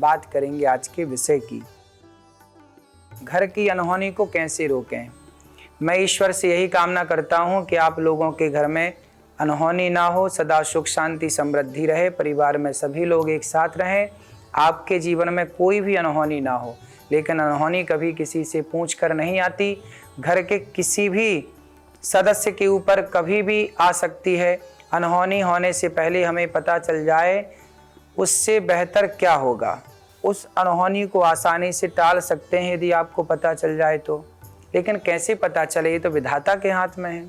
बात करेंगे आज के विषय की। घर की अनहोनी को कैसे रोकें। मैं ईश्वर से यही कामना करता हूँ कि आप लोगों के घर में अनहोनी ना हो, सदा सुख शांति समृद्धि रहे, परिवार में सभी लोग एक साथ रहें, आपके जीवन में कोई भी अनहोनी ना हो। लेकिन अनहोनी कभी किसी से पूछ कर नहीं आती, घर के किसी भी सदस्य के ऊपर कभी भी आ सकती है। अनहोनी होने से पहले हमें पता चल जाए उससे बेहतर क्या होगा। उस अनहोनी को आसानी से टाल सकते हैं यदि आपको पता चल जाए तो। लेकिन कैसे पता चले, ये तो विधाता के हाथ में है।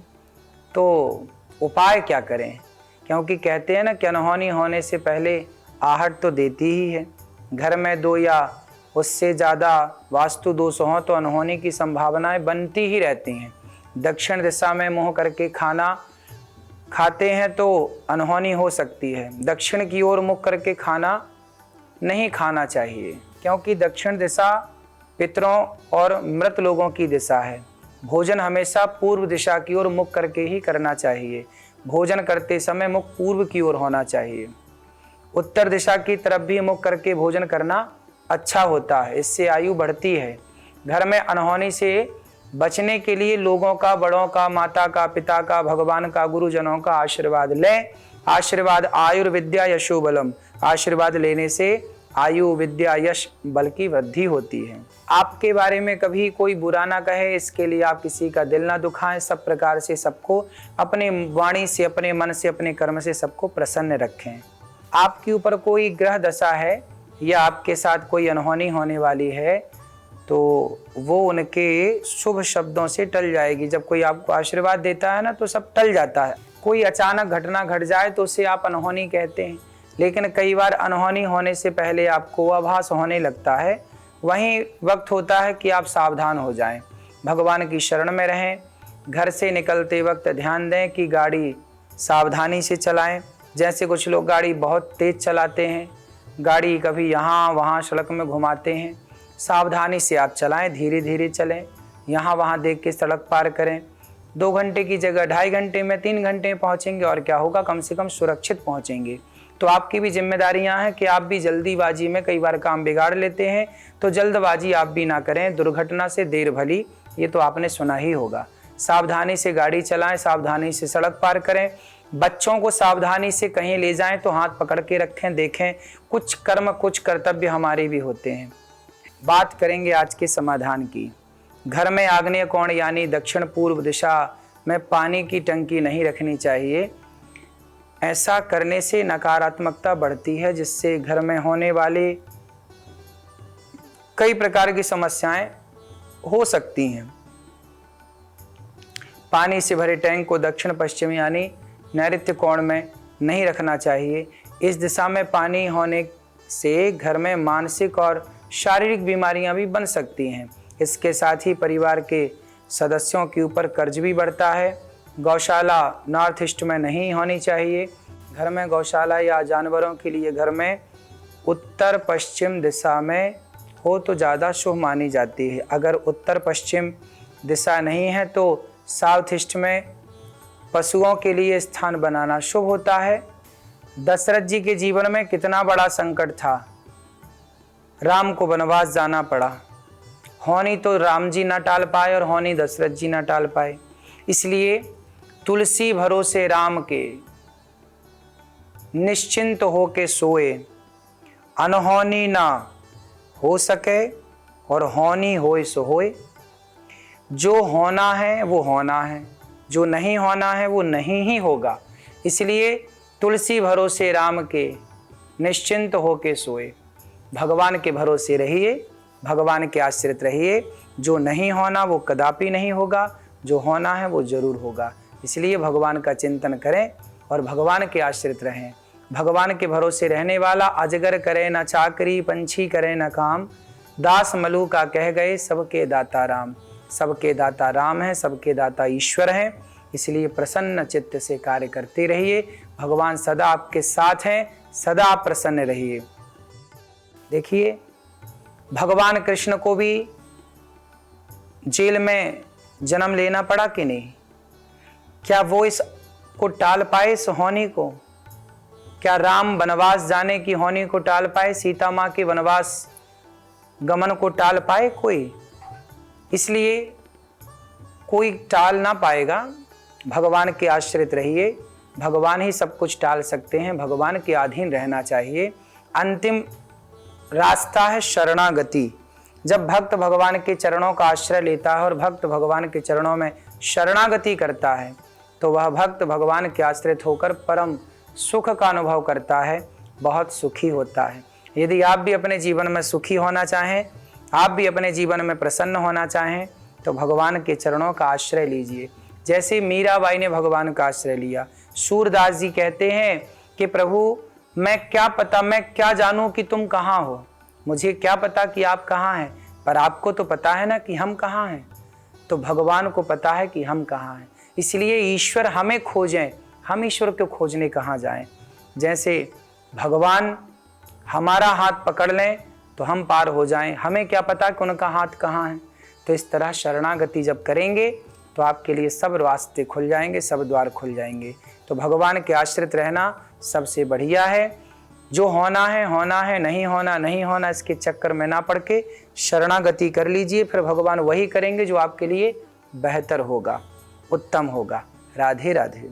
तो उपाय क्या करें, क्योंकि कहते हैं ना कि अनहोनी होने से पहले आहट तो देती ही है। घर में 2 या उससे ज़्यादा वास्तु दोष हों तो अनहोनी की संभावनाएं बनती ही रहती हैं। दक्षिण दिशा में मुँह करके खाना खाते हैं तो अनहोनी हो सकती है। दक्षिण की ओर मुख करके खाना नहीं खाना चाहिए, क्योंकि दक्षिण दिशा पितरों और मृत लोगों की दिशा है। भोजन हमेशा पूर्व दिशा की ओर मुख करके ही करना चाहिए। भोजन करते समय मुख पूर्व की ओर होना चाहिए। उत्तर दिशा की तरफ भी मुख करके भोजन करना अच्छा होता है, इससे आयु बढ़ती है। घर में अनहोनी से बचने के लिए लोगों का, बड़ों का, माता का, पिता का, भगवान का, गुरुजनों का आशीर्वाद लें। आशीर्वाद आयुर्विद्या यशो बलम। आशीर्वाद लेने से आयु, विद्या, यश, बल की वृद्धि होती है। आपके बारे में कभी कोई बुरा ना कहे, इसके लिए आप किसी का दिल ना दुखाएं। सब प्रकार से सबको अपने वाणी से, अपने मन से, अपने कर्म से सबको प्रसन्न रखें। आपके ऊपर कोई ग्रह दशा है या आपके साथ कोई अनहोनी होने वाली है तो वो उनके शुभ शब्दों से टल जाएगी। जब कोई आपको आशीर्वाद देता है ना तो सब टल जाता है। कोई अचानक घटना घट जाए तो उसे आप अनहोनी कहते हैं, लेकिन कई बार अनहोनी होने से पहले आपको आभास होने लगता है। वहीं वक्त होता है कि आप सावधान हो जाएं, भगवान की शरण में रहें। घर से निकलते वक्त ध्यान दें कि गाड़ी सावधानी से चलाएं। जैसे कुछ लोग गाड़ी बहुत तेज चलाते हैं, गाड़ी कभी यहाँ वहाँ सड़क में घुमाते हैं। सावधानी से आप चलाएं, धीरे धीरे चलें, यहाँ वहाँ देख के सड़क पार करें। 2 घंटे की जगह 2.5 घंटे में 3 घंटे में पहुँचेंगे और क्या होगा, कम से कम सुरक्षित पहुँचेंगे। तो आपकी भी जिम्मेदारियां हैं कि आप भी जल्दीबाजी में कई बार काम बिगाड़ लेते हैं, तो जल्दबाजी आप भी ना करें। दुर्घटना से देर भली, ये तो आपने सुना ही होगा। सावधानी से गाड़ी चलाएं, सावधानी से सड़क पार करें। बच्चों को सावधानी से कहीं ले जाएं तो हाथ पकड़ के रखें। देखें, कुछ कर्म, कुछ कर्तव्य हमारे भी होते हैं। बात करेंगे आज के समाधान की। घर में आग्नेय कोण यानी दक्षिण पूर्व दिशा में पानी की टंकी नहीं रखनी चाहिए। ऐसा करने से नकारात्मकता बढ़ती है, जिससे घर में होने वाले कई प्रकार की समस्याएं हो सकती हैं। पानी से भरे टैंक को दक्षिण पश्चिम यानी नैऋत्य कोण में नहीं रखना चाहिए। इस दिशा में पानी होने से घर में मानसिक और शारीरिक बीमारियां भी बन सकती हैं। इसके साथ ही परिवार के सदस्यों के ऊपर कर्ज भी बढ़ता है। गौशाला नॉर्थ ईस्ट में नहीं होनी चाहिए। घर में गौशाला या जानवरों के लिए घर में उत्तर पश्चिम दिशा में हो तो ज़्यादा शुभ मानी जाती है। अगर उत्तर पश्चिम दिशा नहीं है तो साउथ ईस्ट में पशुओं के लिए स्थान बनाना शुभ होता है। दशरथ जी के जीवन में कितना बड़ा संकट था, राम को वनवास जाना पड़ा। होनी तो राम जी ना टाल पाए और होनी दशरथ जी ना टाल पाए। इसलिए तुलसी भरोसे राम के, निश्चिंत हो के सोए, अनहोनी ना हो सके और होनी होए सो होए। जो होना है वो होना है, जो नहीं होना है वो नहीं ही होगा। इसलिए तुलसी भरोसे राम के, निश्चिंत हो के सोए। भगवान के भरोसे रहिए, भगवान के आश्रित रहिए। जो नहीं होना वो कदापि नहीं होगा, जो होना है वो जरूर होगा। इसलिए भगवान का चिंतन करें और भगवान के आश्रित रहें। भगवान के भरोसे रहने वाला अजगर करे न चाकरी, पंछी करे न काम। दास मलू का कह गए सबके दाता राम। सबके दाता राम है, सबके दाता ईश्वर हैं। इसलिए प्रसन्न चित्त से कार्य करते रहिए। भगवान सदा आपके साथ हैं, सदा आप प्रसन्न रहिए। देखिए, भगवान कृष्ण को भी जेल में जन्म लेना पड़ा कि नहीं? क्या वो इसको टाल पाए, इस होनी को? क्या राम वनवास जाने की होनी को टाल पाए? सीता माँ के वनवास गमन को टाल पाए कोई? इसलिए कोई टाल ना पाएगा। भगवान के आश्रित रहिए, भगवान ही सब कुछ टाल सकते हैं, भगवान के अधीन रहना चाहिए। अंतिम रास्ता है शरणागति। जब भक्त भगवान के चरणों का आश्रय लेता है और भक्त भगवान के चरणों में शरणागति करता है तो वह भक्त भगवान के आश्रित होकर परम सुख का अनुभव करता है, बहुत सुखी होता है। यदि आप भी अपने जीवन में सुखी होना चाहें, आप भी अपने जीवन में प्रसन्न होना चाहें तो भगवान के चरणों का आश्रय लीजिए। जैसे मीराबाई ने भगवान का आश्रय लिया। सूरदास जी कहते हैं कि प्रभु मैं क्या जानूं कि तुम कहाँ हो, मुझे क्या पता कि आप कहाँ हैं, पर आपको तो पता है ना कि हम कहाँ हैं। तो भगवान को पता है कि हम कहाँ हैं, इसलिए ईश्वर हमें खोजें, हम ईश्वर को खोजने कहाँ जाएं। जैसे भगवान हमारा हाथ पकड़ लें तो हम पार हो जाएं, हमें क्या पता कि उनका हाथ कहाँ है। तो इस तरह शरणागति जब करेंगे तो आपके लिए सब रास्ते खुल जाएंगे, सब द्वार खुल जाएंगे। तो भगवान के आश्रित रहना सबसे बढ़िया है। जो होना है, नहीं होना, इसके चक्कर में ना पड़ के शरणागति कर लीजिए, फिर भगवान वही करेंगे जो आपके लिए बेहतर होगा, उत्तम होगा। राधे राधे।